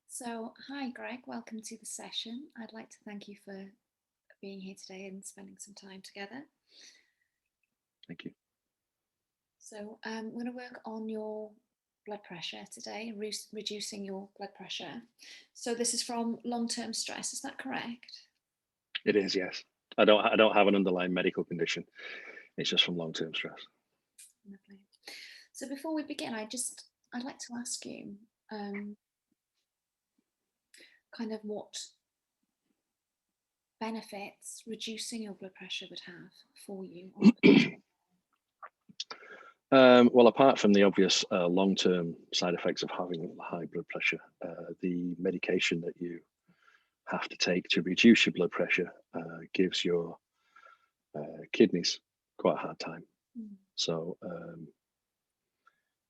So, hi Greg, welcome to the session. I'd like to thank you for being here today and spending some time together. Thank you. So we're going to work on your blood pressure today, reducing your blood pressure. So this is from long-term stress, is that correct? It is, yes. I don't have an underlying medical condition. It's just from long-term stress. Lovely. So before we begin, I'd like to ask you kind of what benefits reducing your blood pressure would have for you. Well, apart from the obvious long-term side effects of having high blood pressure, the medication that you have to take to reduce your blood pressure gives your kidneys quite a hard time. So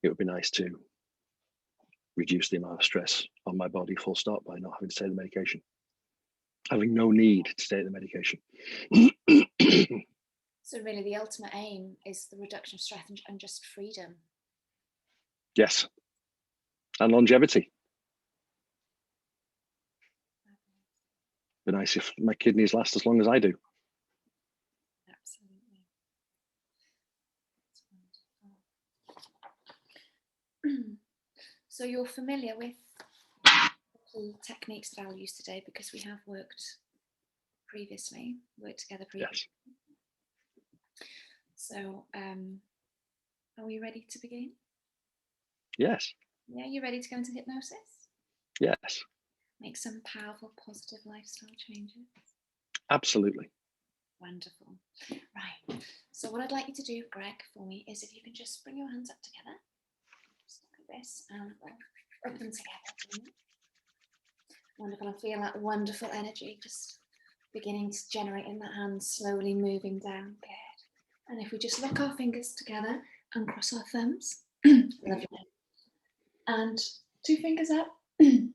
it would be nice to reduce the amount of stress on my body full stop by not having to take the medication, having no need to take the medication. So really the ultimate aim is the reduction of stress and just freedom. Yes, and longevity. It'd be nice if my kidneys last as long as I do. Absolutely. So you're familiar with the techniques that I'll use today because we have worked together previously. Yes. So are we ready to begin? Yes. Yeah, you ready to go into hypnosis? Yes. Make some powerful, positive lifestyle changes? Absolutely. Wonderful. Right. So what I'd like you to do, Greg, for me is if you can just bring your hands up together. Just look at this and we'll rub them together. Wonderful. I feel that wonderful energy just beginning to generate in that hand, slowly moving down. Good. And if we just lock our fingers together and cross our thumbs. Lovely. And 2 fingers up. And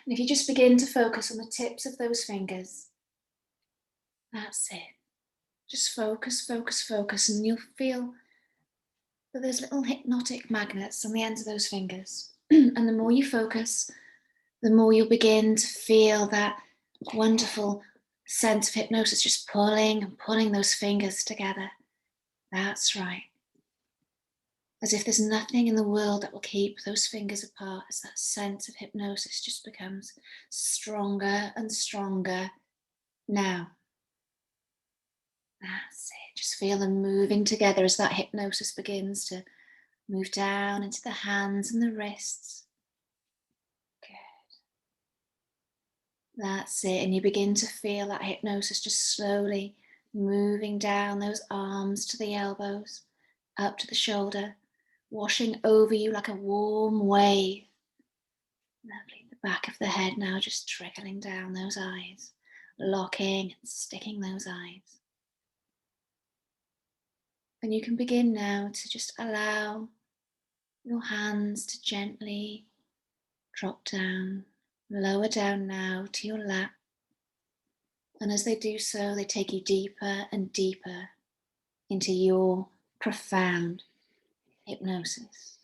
if you just begin to focus on the tips of those fingers, that's it. Just focus, focus, focus, and you'll feel that there's little hypnotic magnets on the ends of those fingers. And the more you focus, the more you'll begin to feel that wonderful sense of hypnosis just pulling and pulling those fingers together. That's right. As if there's nothing in the world that will keep those fingers apart, as that sense of hypnosis just becomes stronger and stronger now. That's it. Just feel them moving together as that hypnosis begins to move down into the hands and the wrists. Good. That's it. And you begin to feel that hypnosis just slowly moving down those arms to the elbows, up to the shoulder, washing over you like a warm wave. Lovely. The back of the head now just trickling down those eyes, locking and sticking those eyes. And you can begin now to just allow your hands to gently drop down, lower down now to your lap. And as they do so, they take you deeper and deeper into your profound hypnosis.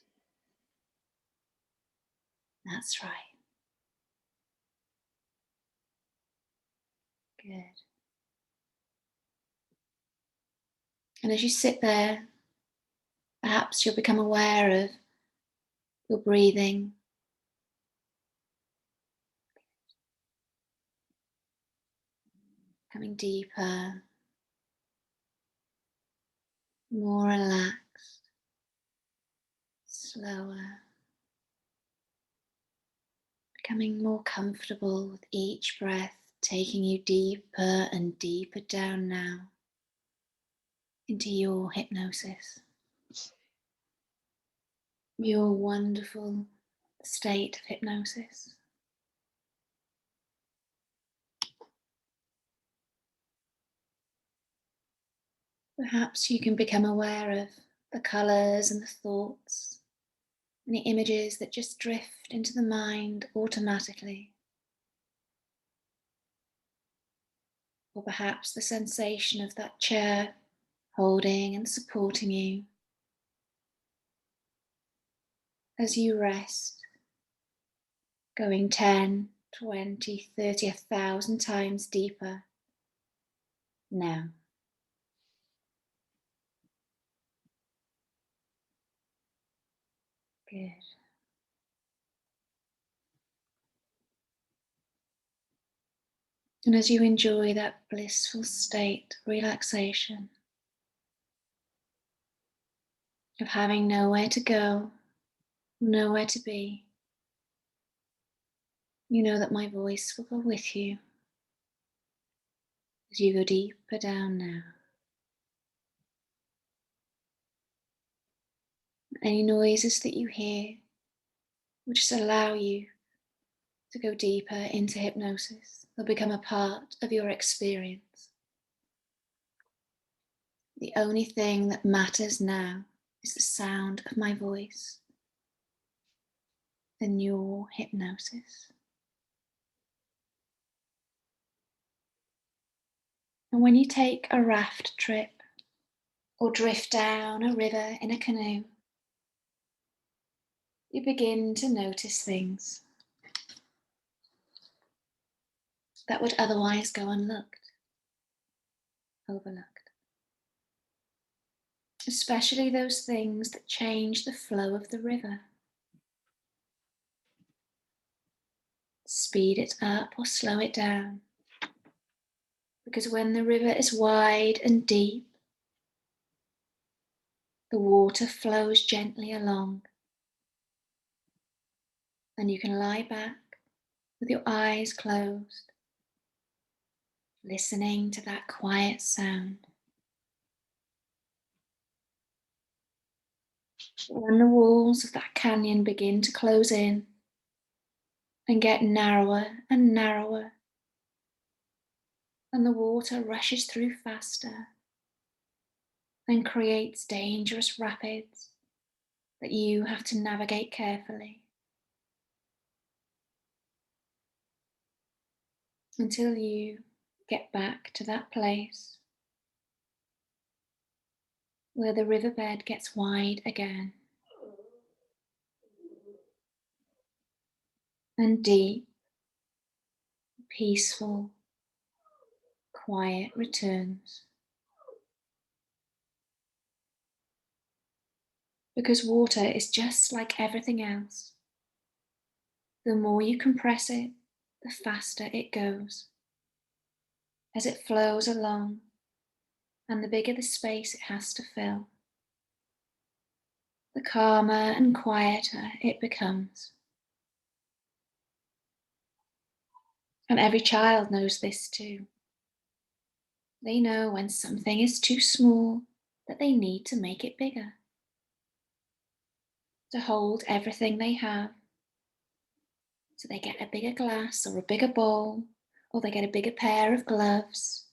That's right. Good. And as you sit there, perhaps you'll become aware of your breathing. Coming deeper, more relaxed, slower. Becoming more comfortable with each breath, taking you deeper and deeper down now into your hypnosis. Your wonderful state of hypnosis. Perhaps you can become aware of the colours and the thoughts and the images that just drift into the mind automatically. Or perhaps the sensation of that chair holding and supporting you as you rest, going 10, 20, 30, 1,000 times deeper now. Good. And as you enjoy that blissful state of relaxation, of having nowhere to go, nowhere to be, you know that my voice will go with you as you go deeper down now. Any noises that you hear will just allow you to go deeper into hypnosis. They'll become a part of your experience. The only thing that matters now is the sound of my voice and your hypnosis. And when you take a raft trip or drift down a river in a canoe, you begin to notice things that would otherwise go unlooked, overlooked. Especially those things that change the flow of the river. Speed it up or slow it down. Because when the river is wide and deep, the water flows gently along, and you can lie back with your eyes closed, listening to that quiet sound. When the walls of that canyon begin to close in and get narrower and narrower, and the water rushes through faster and creates dangerous rapids that you have to navigate carefully until you get back to that place where the riverbed gets wide again and deep, peaceful, quiet returns. Because water is just like everything else. The more you compress it, the faster it goes. As it flows along, and the bigger the space it has to fill, the calmer and quieter it becomes. And every child knows this too. They know when something is too small that they need to make it bigger, to hold everything they have. So they get a bigger glass or a bigger bowl, or they get a bigger pair of gloves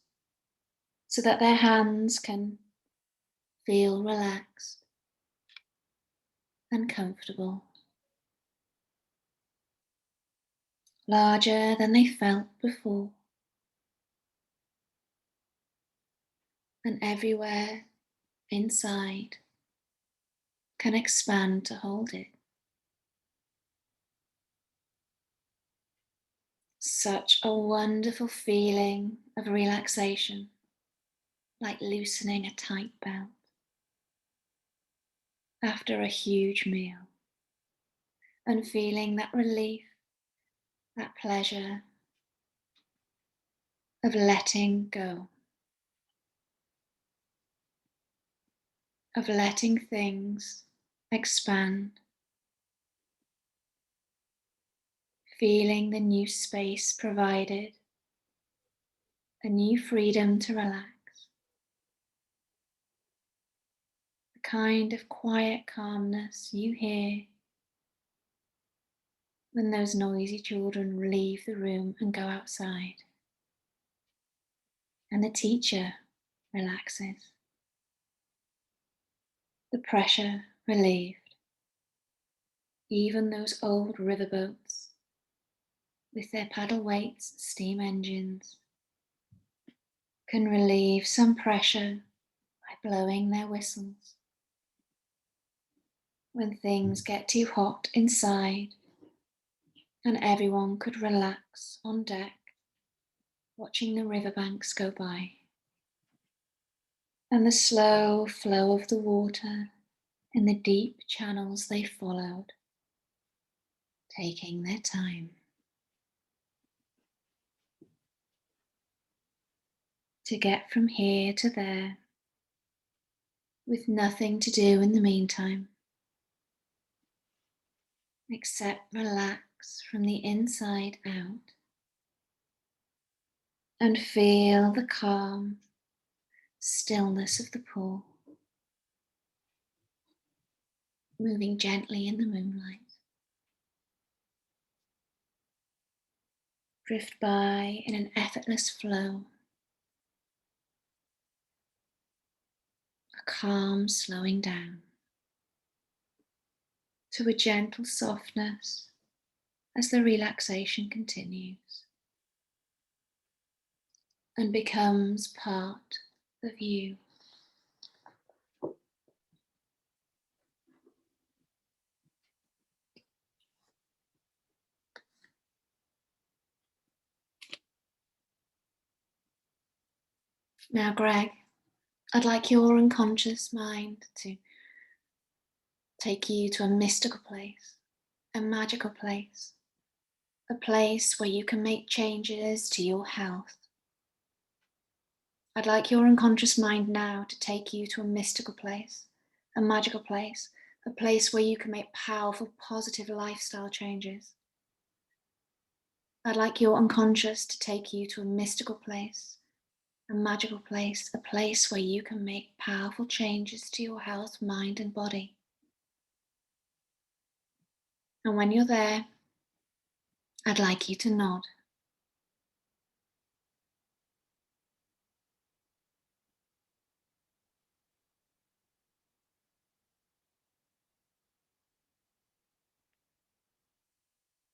so that their hands can feel relaxed and comfortable, larger than they felt before. And everywhere inside can expand to hold it. Such a wonderful feeling of relaxation, like loosening a tight belt after a huge meal, and feeling that relief, that pleasure of letting go, of letting things expand, feeling the new space provided, a new freedom to relax, the kind of quiet calmness you hear when those noisy children leave the room and go outside, and the teacher relaxes, the pressure relieved. Even those old riverboats with their paddle weights and steam engines can relieve some pressure by blowing their whistles. When things get too hot inside and everyone could relax on deck, watching the riverbanks go by and the slow flow of the water in the deep channels they followed, taking their time to get from here to there with nothing to do in the meantime except relax from the inside out and feel the calm stillness of the pool, moving gently in the moonlight. Drift by in an effortless flow, a calm slowing down to a gentle softness as the relaxation continues and becomes part of you. Now, Greg, I'd like your unconscious mind to take you to a mystical place, a magical place, a place where you can make changes to your health. I'd like your unconscious mind now to take you to a mystical place, a magical place, a place where you can make powerful, positive lifestyle changes. I'd like your unconscious to take you to a mystical place, a magical place, a place where you can make powerful changes to your health, mind, and body. And when you're there, I'd like you to nod.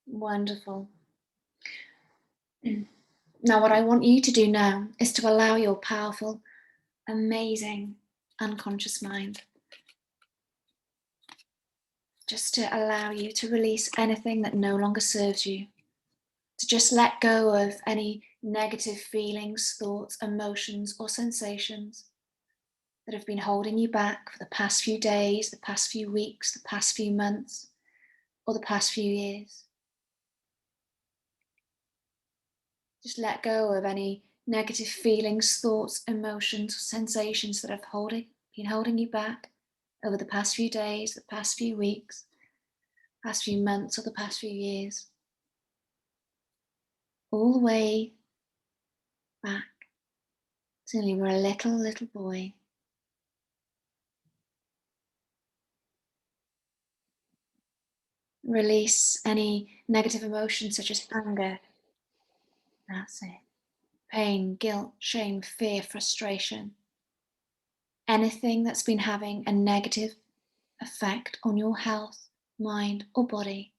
Wonderful. Now, what I want you to do now is to allow your powerful, amazing unconscious mind just to allow you to release anything that no longer serves you, to just let go of any negative feelings, thoughts, emotions, or sensations that have been holding you back for the past few days, the past few weeks, the past few months, or the past few years. Just let go of any negative feelings, thoughts, emotions, or sensations that have been holding you back over the past few days, the past few weeks, past few months, or the past few years. All the way back till you were a little boy. Release any negative emotions such as anger. That's it. Pain, guilt, shame, fear, frustration. Anything that's been having a negative effect on your health, mind, or body.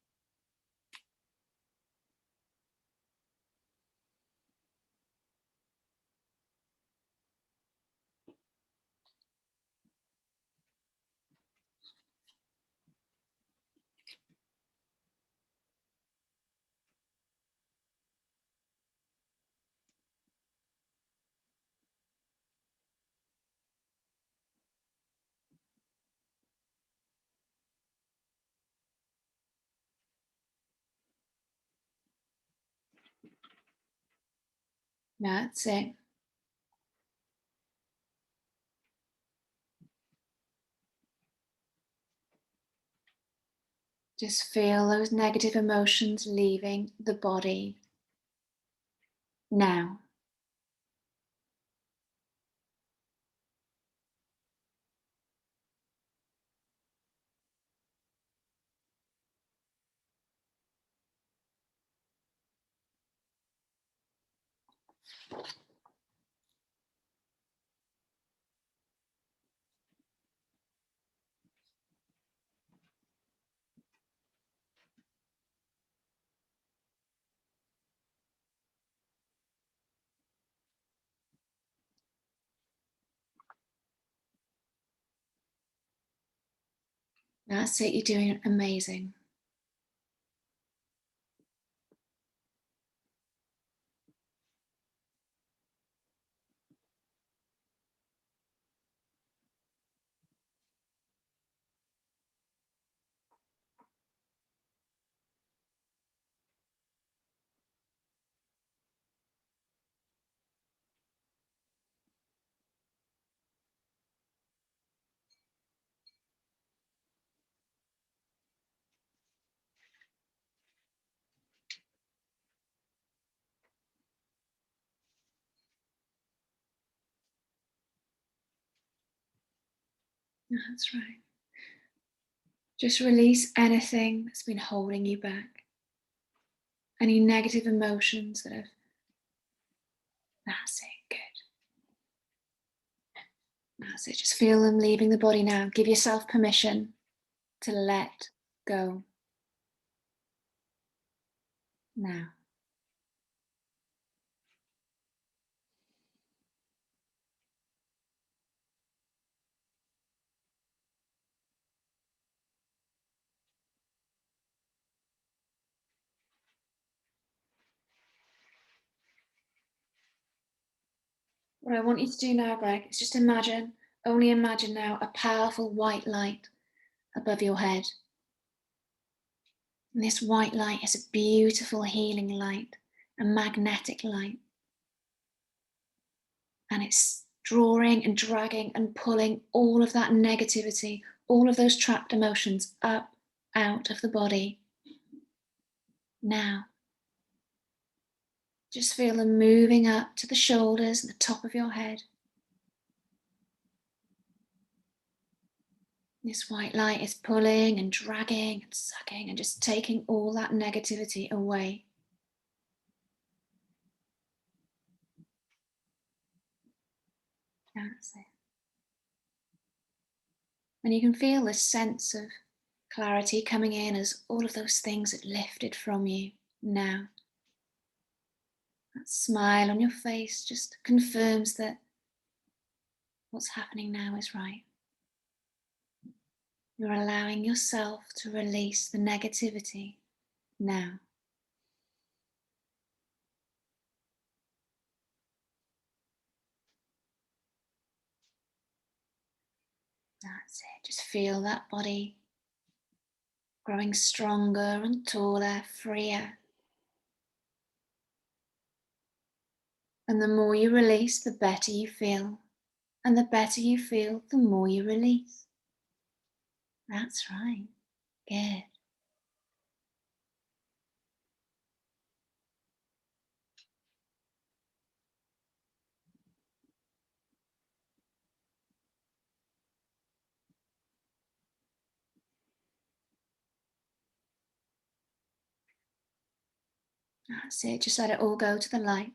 That's it. Just feel those negative emotions leaving the body now. That's it, you're doing amazing. That's right. Just release anything that's been holding you back. Any negative emotions that have. That's it, good. That's it, just feel them leaving the body now. Give yourself permission to let go. Now. What I want you to do now, Greg, is just imagine, only imagine now, a powerful white light above your head. And this white light is a beautiful healing light, a magnetic light. And it's drawing and dragging and pulling all of that negativity, all of those trapped emotions up out of the body. Now, just feel them moving up to the shoulders and the top of your head. This white light is pulling and dragging and sucking and just taking all that negativity away. That's it. And you can feel this sense of clarity coming in as all of those things are lifted from you now. That smile on your face just confirms that what's happening now is right. You're allowing yourself to release the negativity now. That's it. Just feel that body growing stronger and taller, freer. And the more you release, the better you feel. And the better you feel, the more you release. That's right. Good. That's it. Just let it all go to the light.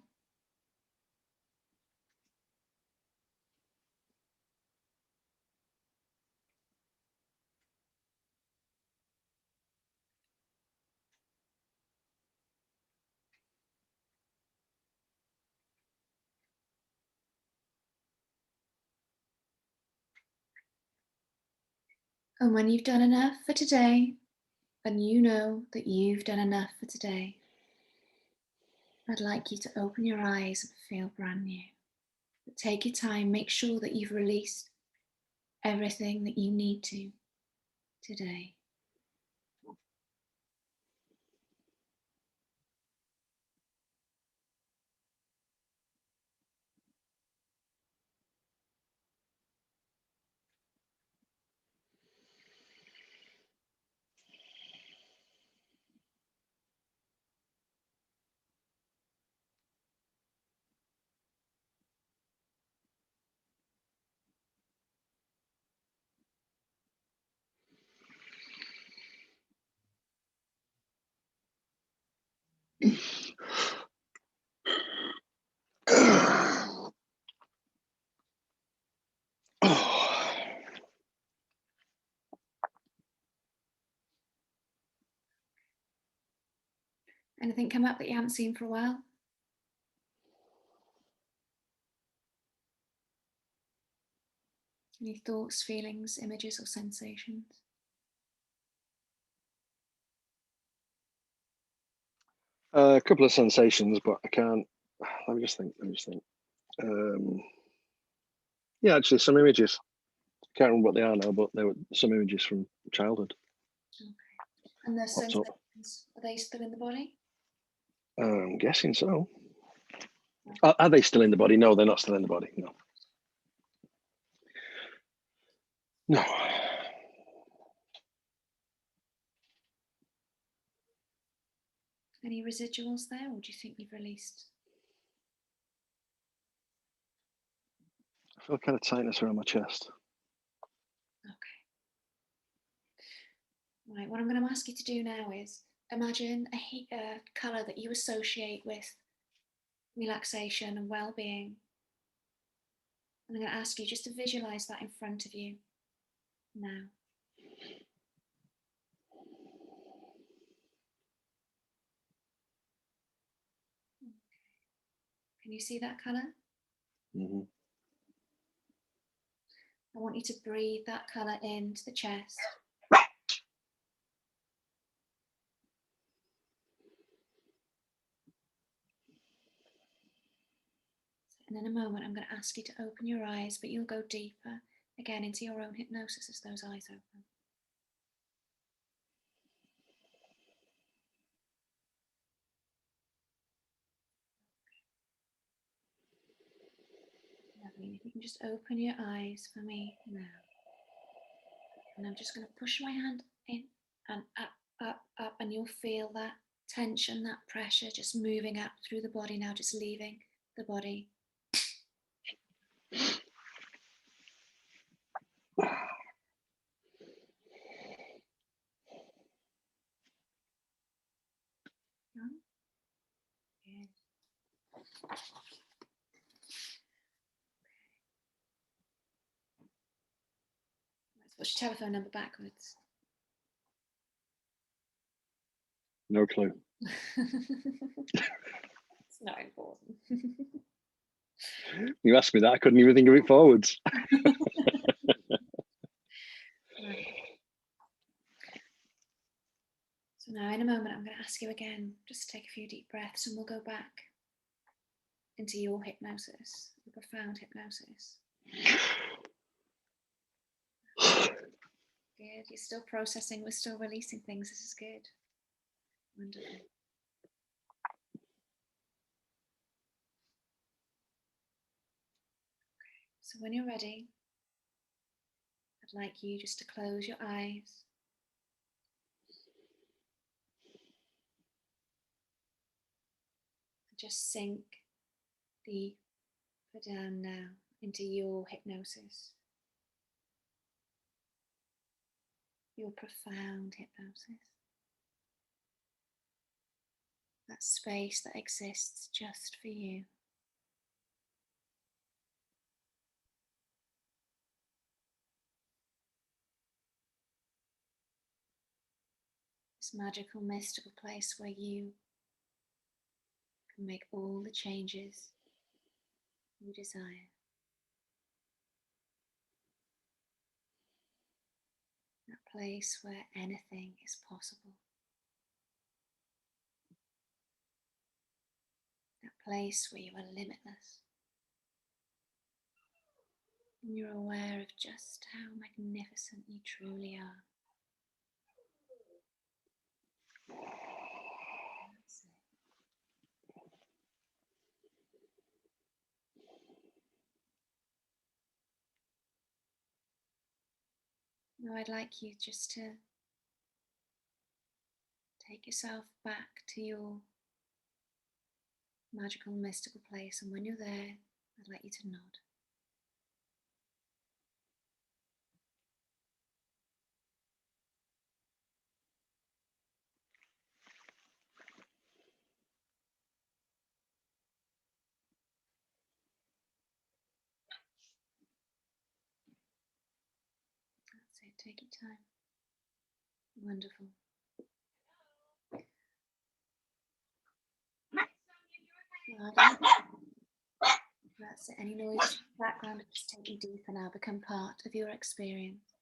And when you've done enough for today, and you know that you've done enough for today, I'd like you to open your eyes and feel brand new. But take your time, make sure that you've released everything that you need to today. Anything come up that you haven't seen for a while? Any thoughts, feelings, images, or sensations? A couple of sensations, but I can't. Let me just think. Yeah, actually, some images. Can't remember what they are now, but there were some images from childhood. Okay. And the Popped up. sensations, are they still in the body? I'm guessing so. Are they still in the body? No, they're not still in the body. No. No. Any residuals there, or do you think you've released? I feel kind of tightness around my chest. Okay. Right, what I'm going to ask you to do now is imagine a colour that you associate with relaxation and well-being. And I'm going to ask you just to visualise that in front of you now. Can you see that colour? Mm-hmm. I want you to breathe that colour into the chest. And in a moment, I'm going to ask you to open your eyes, but you'll go deeper again into your own hypnosis as those eyes open. Lovely. If you can just open your eyes for me now. And I'm just going to push my hand in and up, and you'll feel that tension, that pressure just moving up through the body now, just leaving the body. Good. Let's put your telephone number backwards. No clue. It's not important. You asked me that, I couldn't even think of it forwards. Right. So now in a moment, I'm going to ask you again, just take a few deep breaths and we'll go back into your hypnosis, your profound hypnosis. Good. You're still processing, we're still releasing things. This is good. Wonderful. So when you're ready, I'd like you just to close your eyes. Just sink deeper down now into your hypnosis, your profound hypnosis. That space that exists just for you. This magical, mystical place where you can make all the changes you desire. That place where anything is possible. That place where you are limitless. And you're aware of just how magnificent you truly are. That's it. Now I'd like you just to take yourself back to your magical, mystical place, and when you're there, I'd like you to nod. That's it, take your time. Wonderful. That's it. Any noise in the background, just take you deeper now, become part of your experience.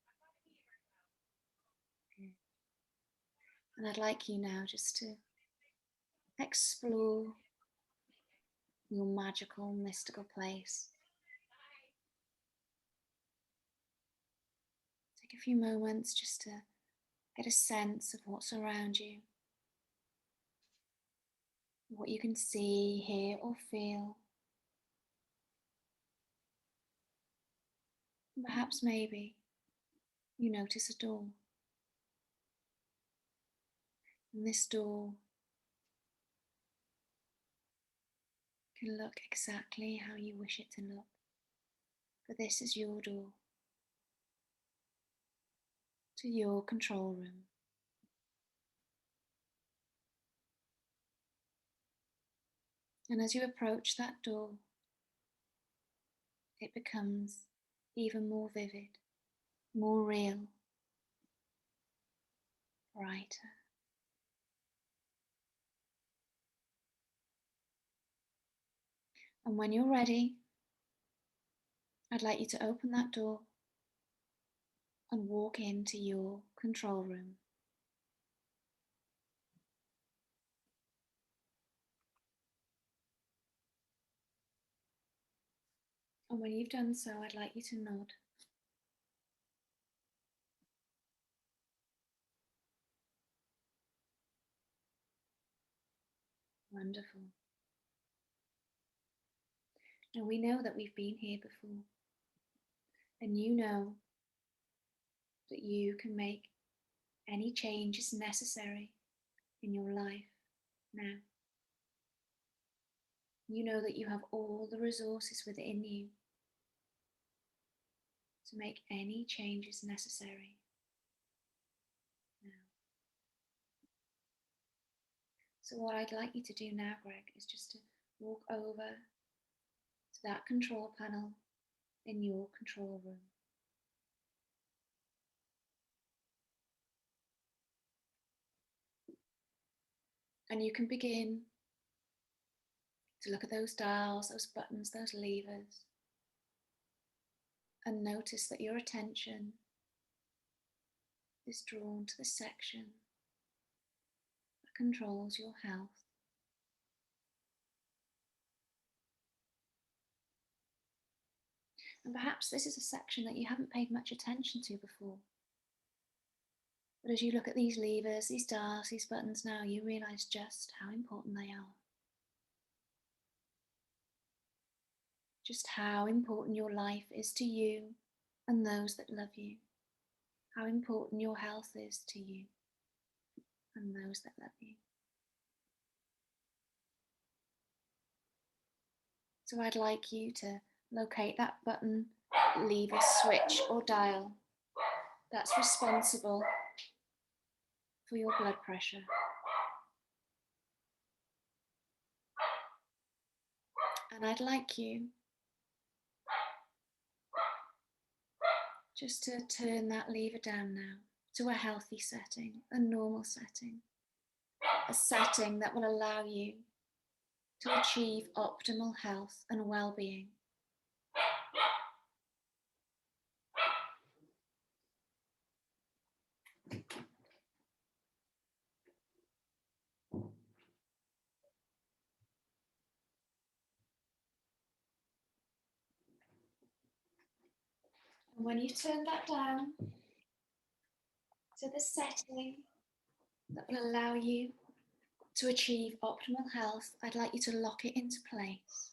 Okay. And I'd like you now just to explore your magical, mystical place. Take a few moments just to get a sense of what's around you, what you can see, hear, or feel. Perhaps maybe you notice a door. And this door can look exactly how you wish it to look. But this is your door to your control room. And as you approach that door, it becomes even more vivid, more real, brighter. And when you're ready, I'd like you to open that door and walk into your control room. And when you've done so, I'd like you to nod. Wonderful. Now we know that we've been here before, and you know that you can make any changes necessary in your life now. You know that you have all the resources within you to make any changes necessary now. So what I'd like you to do now, Greg, is just to walk over to that control panel in your control room. And you can begin to look at those dials, those buttons, those levers, and notice that your attention is drawn to the section that controls your health. And perhaps this is a section that you haven't paid much attention to before. But as you look at these levers, these dials, these buttons now, you realise just how important they are. Just how important your life is to you and those that love you. How important your health is to you and those that love you. So I'd like you to locate that button, lever, switch or dial that's responsible for your blood pressure. And I'd like you just to turn that lever down now to a healthy setting, a normal setting, a setting that will allow you to achieve optimal health and well-being. And when you turn that down to the setting that will allow you to achieve optimal health, I'd like you to lock it into place.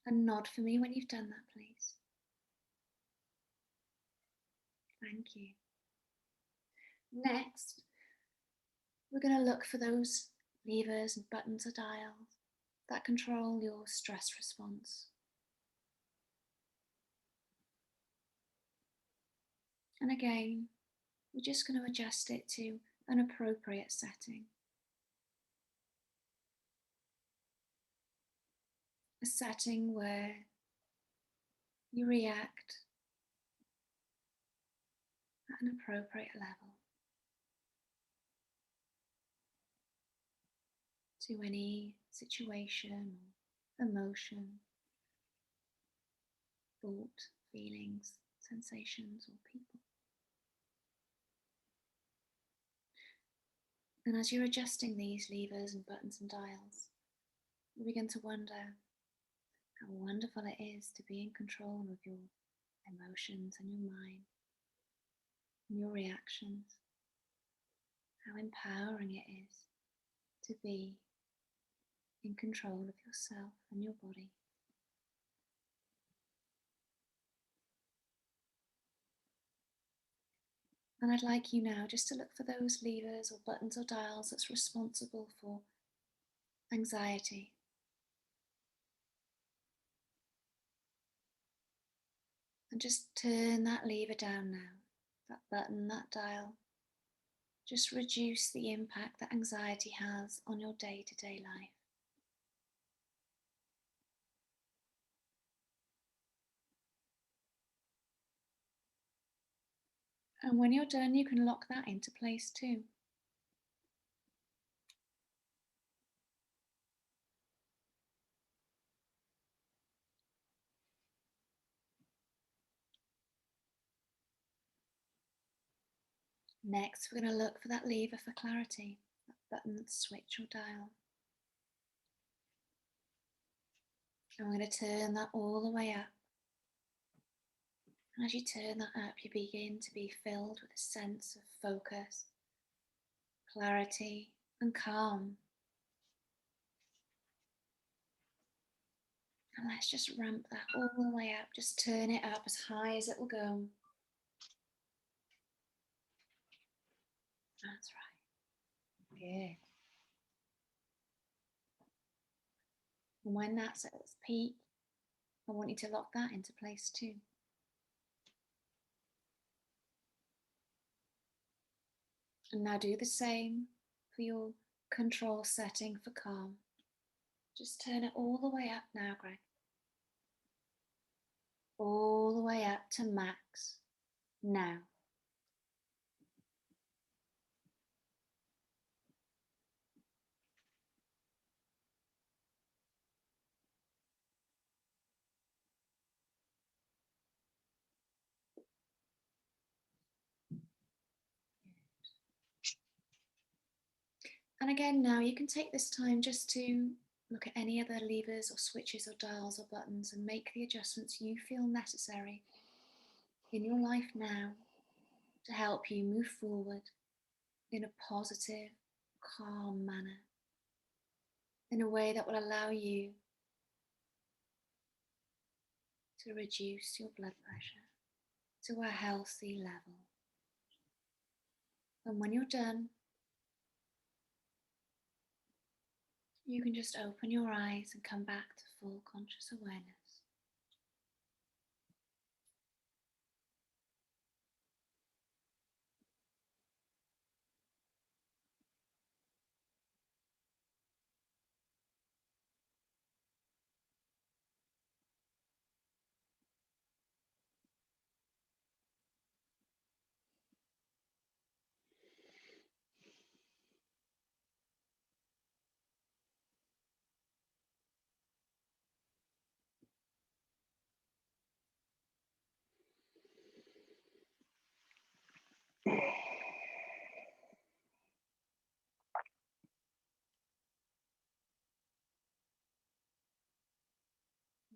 And nod for me when you've done that, please. Thank you. Next, we're going to look for those levers and buttons or dials that control your stress response. And again, we're just going to adjust it to an appropriate setting. A setting where you react at an appropriate level to any situation, emotion, thought, feelings, sensations, or people. And as you're adjusting these levers and buttons and dials, you begin to wonder how wonderful it is to be in control of your emotions and your mind and your reactions. How empowering it is to be in control of yourself and your body. And I'd like you now just to look for those levers or buttons or dials that's responsible for anxiety. And just turn that lever down now, that button, that dial. Just reduce the impact that anxiety has on your day-to-day life. And when you're done, you can lock that into place too. Next, we're going to look for that lever for clarity, that button, switch or dial. And we're going to turn that all the way up. And as you turn that up, you begin to be filled with a sense of focus, clarity, and calm. And let's just ramp that all the way up. Just turn it up as high as it will go. That's right. Good. And when that's at its peak, I want you to lock that into place too. And now do the same for your control setting for calm. Just turn it all the way up now, Greg. All the way up to max now. And again, now you can take this time just to look at any other levers or switches or dials or buttons and make the adjustments you feel necessary in your life now to help you move forward in a positive, calm manner, in a way that will allow you to reduce your blood pressure to a healthy level. And when you're done, you can just open your eyes and come back to full conscious awareness.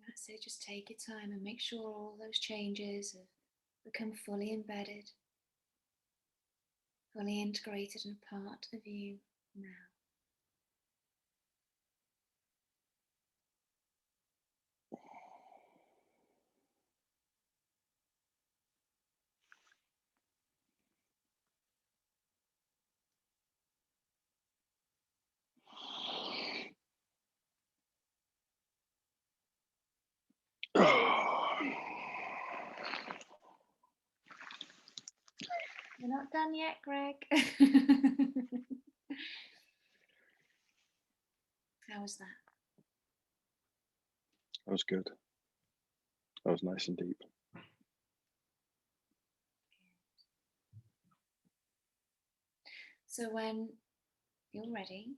That's it, just take your time and make sure all those changes have become fully embedded, fully integrated and part of you now. You're not done yet, Greg. How was that? That was good. That was nice and deep. So when you're ready, I'm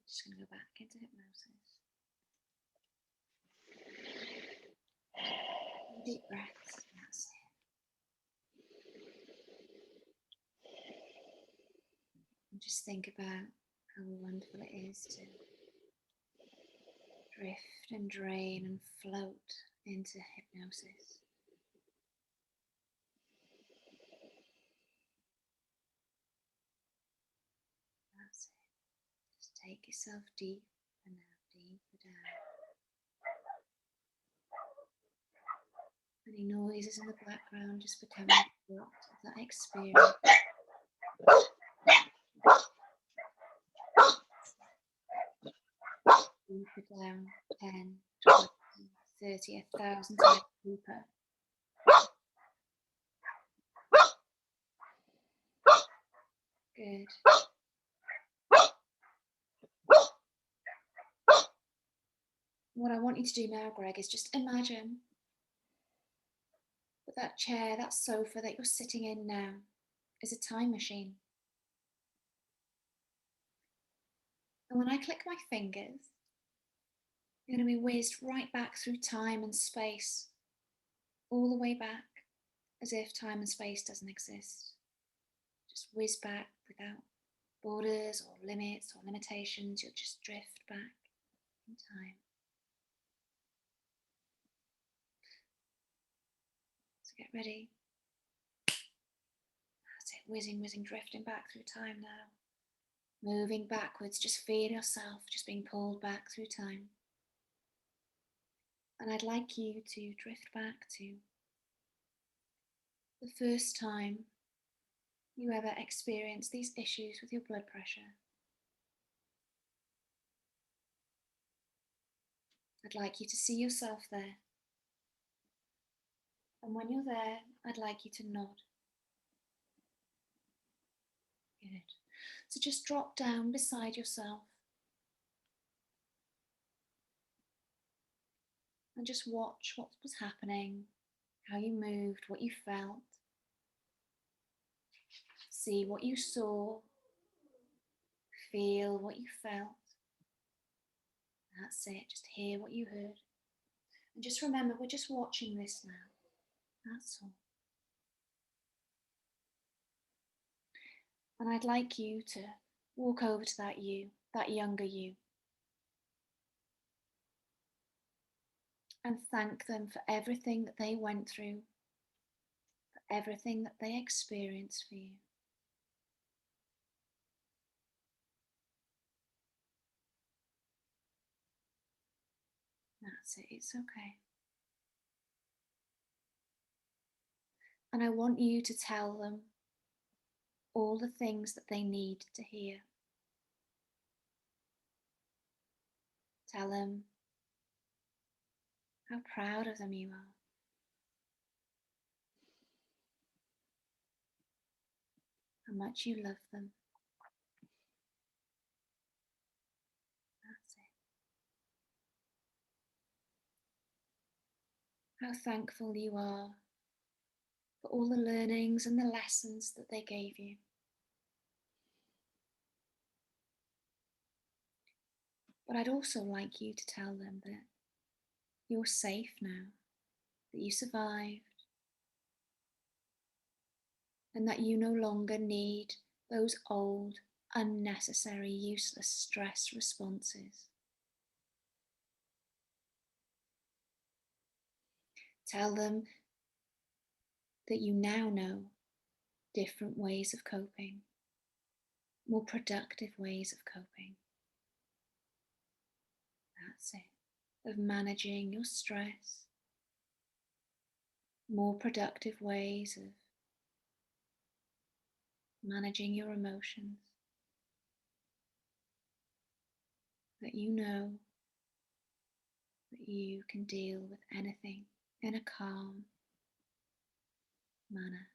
just going to go back into hypnosis. Deep breaths. That's it. just think about how wonderful it is to drift and drain and float into hypnosis. That's it. Just take yourself deeper now, deeper down. Any noises in the background just becoming part of that experience. Deeper down, 10, 20, 30, 1,000 times deeper. Good. What I want you to do now, Greg, is just imagine that chair, that sofa that you're sitting in now is a time machine. And when I click my fingers, you're going to be whizzed right back through time and space, all the way back, as if time and space doesn't exist. Just whiz back without borders or limits or limitations. You'll just drift back in time. So get ready. That's it, whizzing, whizzing, drifting back through time now. Moving backwards, just feel yourself just being pulled back through time. And I'd like you to drift back to the first time you ever experienced these issues with your blood pressure. I'd like you to see yourself there. And when you're there, I'd like you to nod. Good. So just drop down beside yourself and just watch what was happening, how you moved, what you felt. See what you saw, feel what you felt. That's it, just hear what you heard. And just remember, we're just watching this now. That's all. And I'd like you to walk over to that you, that younger you, and thank them for everything that they went through, for everything that they experienced for you. That's it, it's okay. And I want you to tell them all the things that they need to hear. Tell them how proud of them you are. How much you love them. That's it. How thankful you are for all the learnings and the lessons that they gave you. But I'd also like you to tell them that you're safe now, that you survived, and that you no longer need those old, unnecessary, useless stress responses. Tell them that you now know different ways of coping, more productive ways of coping. That's it, of managing your stress, more productive ways of managing your emotions. That you know that you can deal with anything in a calm manner,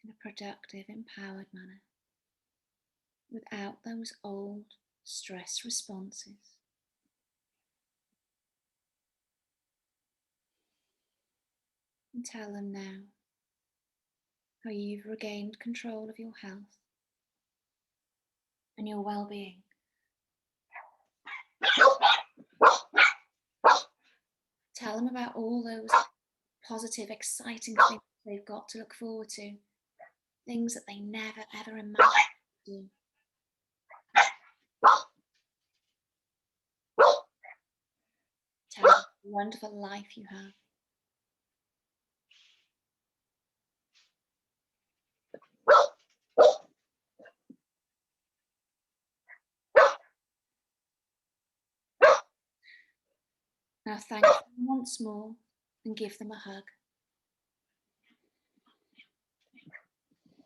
in a productive, empowered manner, without those old stress responses. And tell them now how you've regained control of your health and your well-being. Tell them about all those positive, exciting things they've got to look forward to, things that they never ever imagined to do. wonderful life you have. Now thank them once more and give them a hug.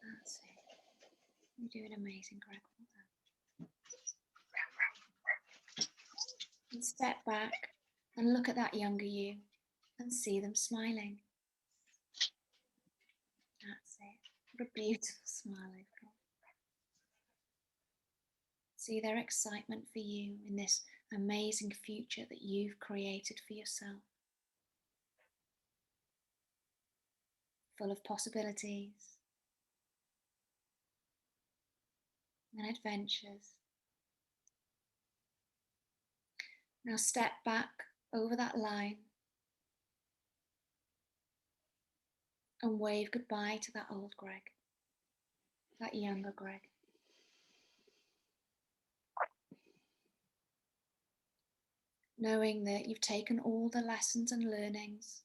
That's it. You're doing amazing, Greg. Well done. And step back and look at that younger you and see them smiling. That's it. What a beautiful smile they've got. See their excitement for you in this amazing future that you've created for yourself. Full of possibilities and adventures. Now step back over that line and wave goodbye to that old Greg, that younger Greg. Knowing that you've taken all the lessons and learnings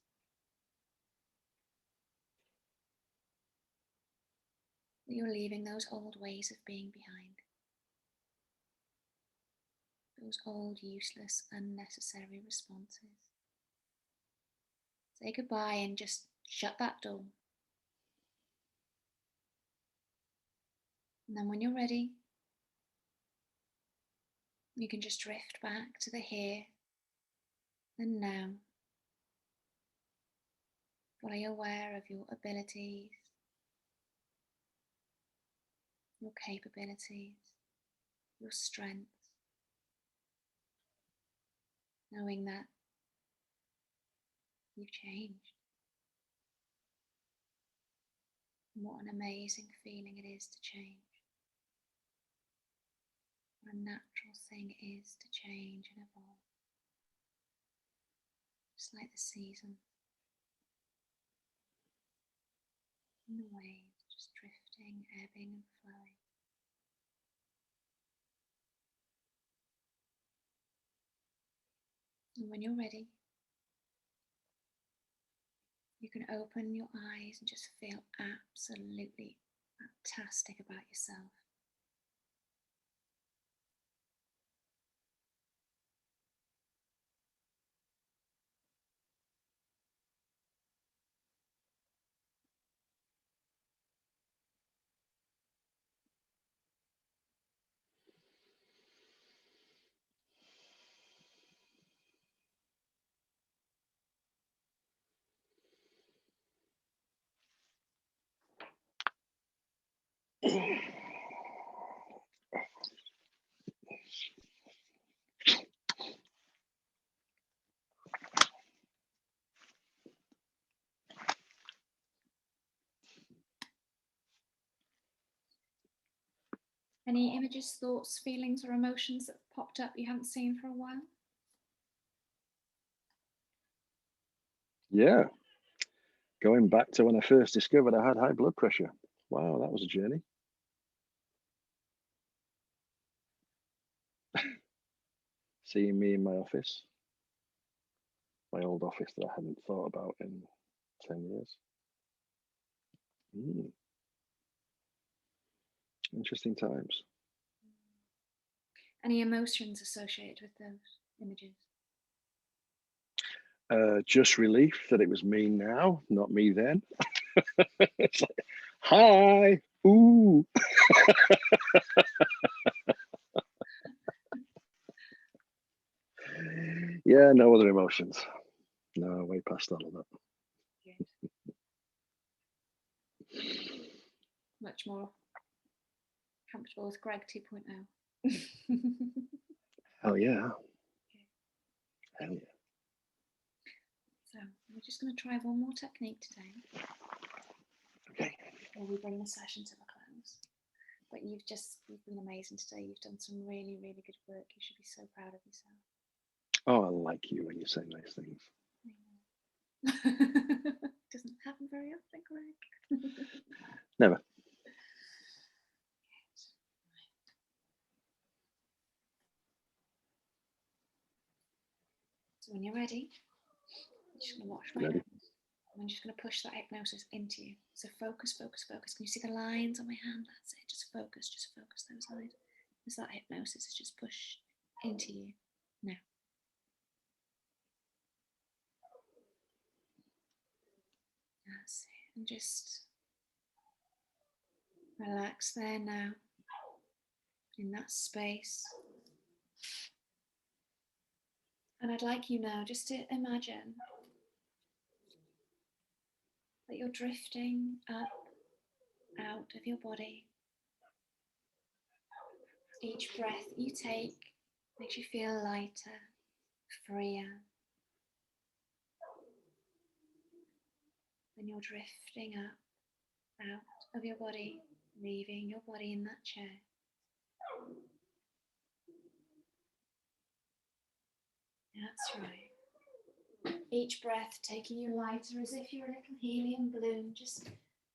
that you're leaving those old ways of being behind. Those old, useless, unnecessary responses. Say goodbye and just shut that door. And then when you're ready, you can just drift back to the here and now. Fully aware of your abilities, your capabilities, your strengths. Knowing that you've changed. And what an amazing feeling it is to change. What a natural thing it is to change and evolve. Just like the season. And the waves just drifting, ebbing and flowing. And when you're ready, you can open your eyes and just feel absolutely fantastic about yourself. Any images, thoughts, feelings or emotions that popped up you haven't seen for a while? Yeah. Going back to when I first discovered I had high blood pressure. Wow, that was a journey. Seeing me in my office, my old office that I hadn't thought about in 10 years. Interesting times. Any emotions associated with those images? Just relief that it was me now, not me then. It's like, hi, ooh. Yeah, no other emotions. No, way past all of that. Good. Much more comfortable with Greg 2.0. Hell yeah. Hell yeah. So we're just going to try one more technique today. Okay. Before we bring the session to a close. But you've been amazing today. You've done some really, really good work. You should be so proud of yourself. Oh, I like you when you say nice things. Doesn't happen very often, Greg. Never. So when you're ready, Just going to watch my Ready? nose. I'm just going to push that hypnosis into you. So focus, focus, focus. Can you see the lines on my hand? That's it. Just focus those lines. As that hypnosis is just pushed into you now. That's it. And just relax there now, in that space. And I'd like you now just to imagine that you're drifting up, out of your body. Each breath you take makes you feel lighter, freer. Then you're drifting up, out of your body, leaving your body in that chair. That's right. Each breath taking you lighter as if you're a little helium balloon, just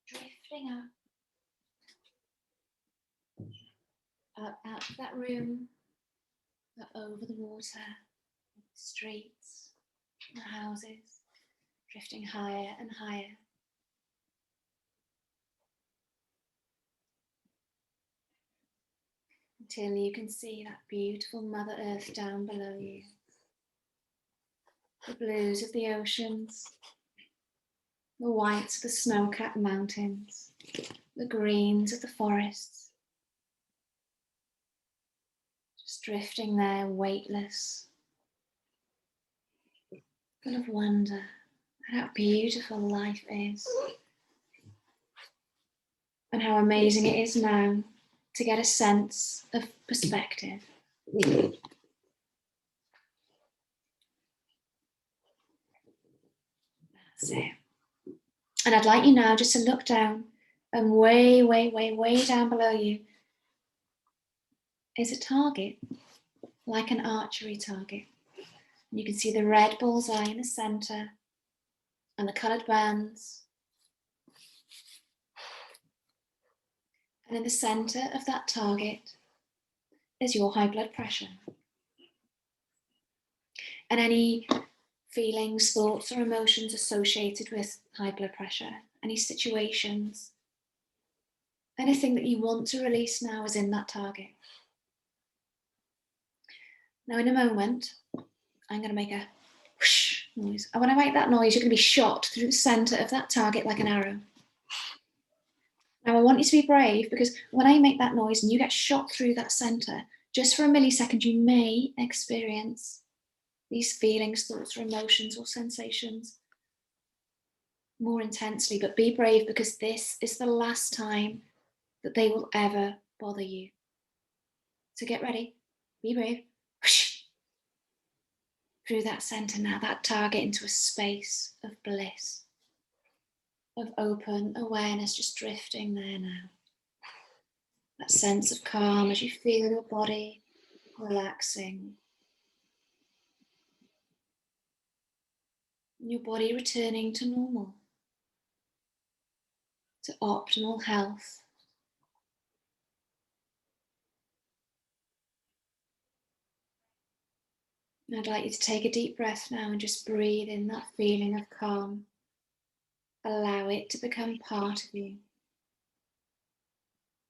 drifting up out of that room, up over the water, the streets, the houses, drifting higher and higher. Until you can see that beautiful Mother Earth down below you. The blues of the oceans, the whites of the snow-capped mountains, the greens of the forests. Just drifting there, weightless, full of wonder at how beautiful life is. And how amazing it is now to get a sense of perspective. That's it. And I'd like you now just to look down, and way, way, way, way down below you is a target, like an archery target. And you can see the red bullseye in the center and the coloured bands. And in the center of that target is your high blood pressure. And any feelings, thoughts, or emotions associated with high blood pressure, any situations, anything that you want to release now is in that target. Now, in a moment, I'm going to make a whoosh noise. And when I make that noise, you're going to be shot through the center of that target like an arrow. Now, I want you to be brave, because when I make that noise and you get shot through that center, just for a millisecond, you may experience these feelings, thoughts, or emotions or sensations more intensely. But be brave, because this is the last time that they will ever bother you. So get ready, be brave. Whoosh. Through that center now, that target, into a space of bliss, of open awareness, just drifting there now. That sense of calm as you feel your body relaxing. Your body returning to normal, to optimal health. And I'd like you to take a deep breath now and just breathe in that feeling of calm. Allow it to become part of you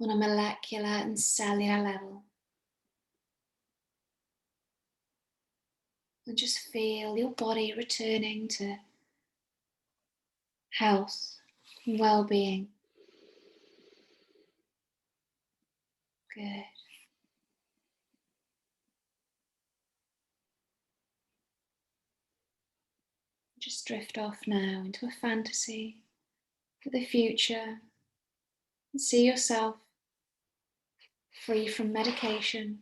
on a molecular and cellular level. And just feel your body returning to health and well-being. Good. Just drift off now into a fantasy for the future and see yourself free from medication,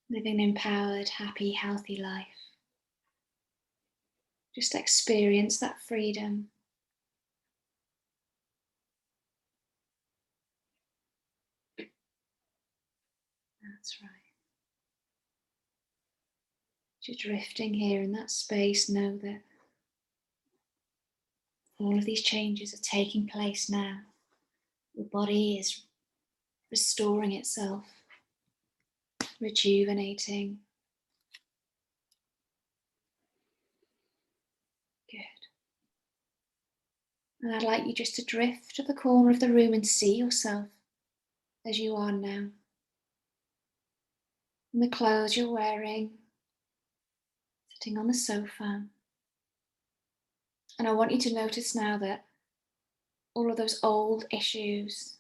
living an empowered, happy, healthy life. Just experience that freedom. That's right. You're drifting here in that space. Know that all of these changes are taking place now. Your body is restoring itself. rejuvenating. Good. And I'd like you just to drift to the corner of the room and see yourself as you are now. In the clothes you're wearing, sitting on the sofa. And I want you to notice now that all of those old issues,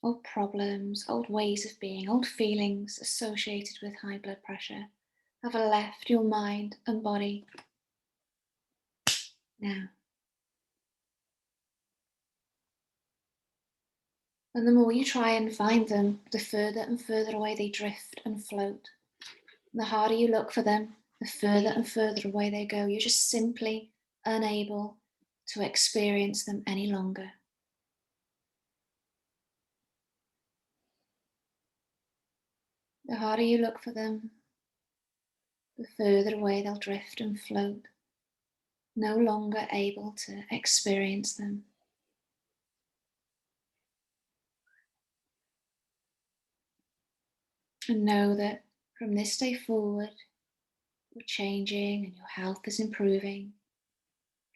old problems, old ways of being, old feelings associated with high blood pressure have left your mind and body now. And the more you try and find them, the further and further away they drift and float. And the harder you look for them, the further and further away they go. You're just simply unable to experience them any longer. The harder you look for them, the further away they'll drift and float, no longer able to experience them. And know that from this day forward, you're changing and your health is improving,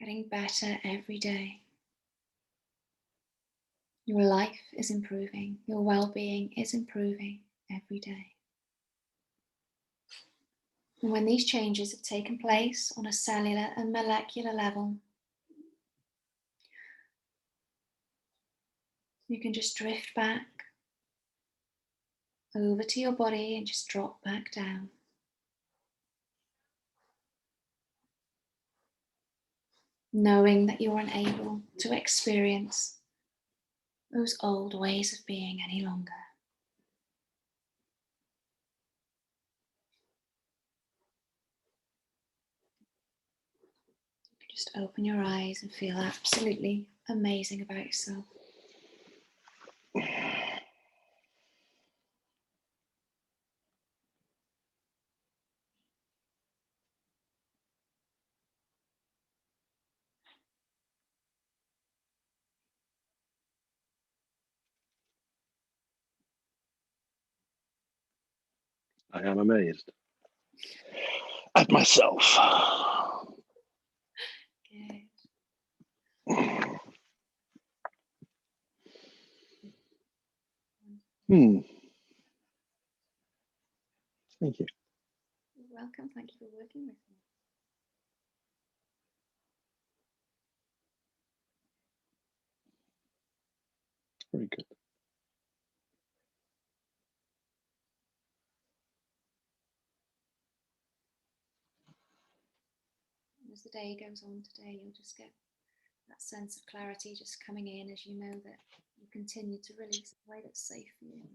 getting better every day. Your life is improving, your well-being is improving every day. And when these changes have taken place on a cellular and molecular level, you can just drift back over to your body and just drop back down. Knowing that you're unable to experience those old ways of being any longer. Just open your eyes and feel absolutely amazing about yourself. I am amazed at myself. Good. Thank you. You're welcome. Thank you for working with me. Very good. As the day goes on today, you'll just get that sense of clarity just coming in as you know that you continue to release in a way that's safe for you.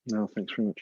No, thanks very much.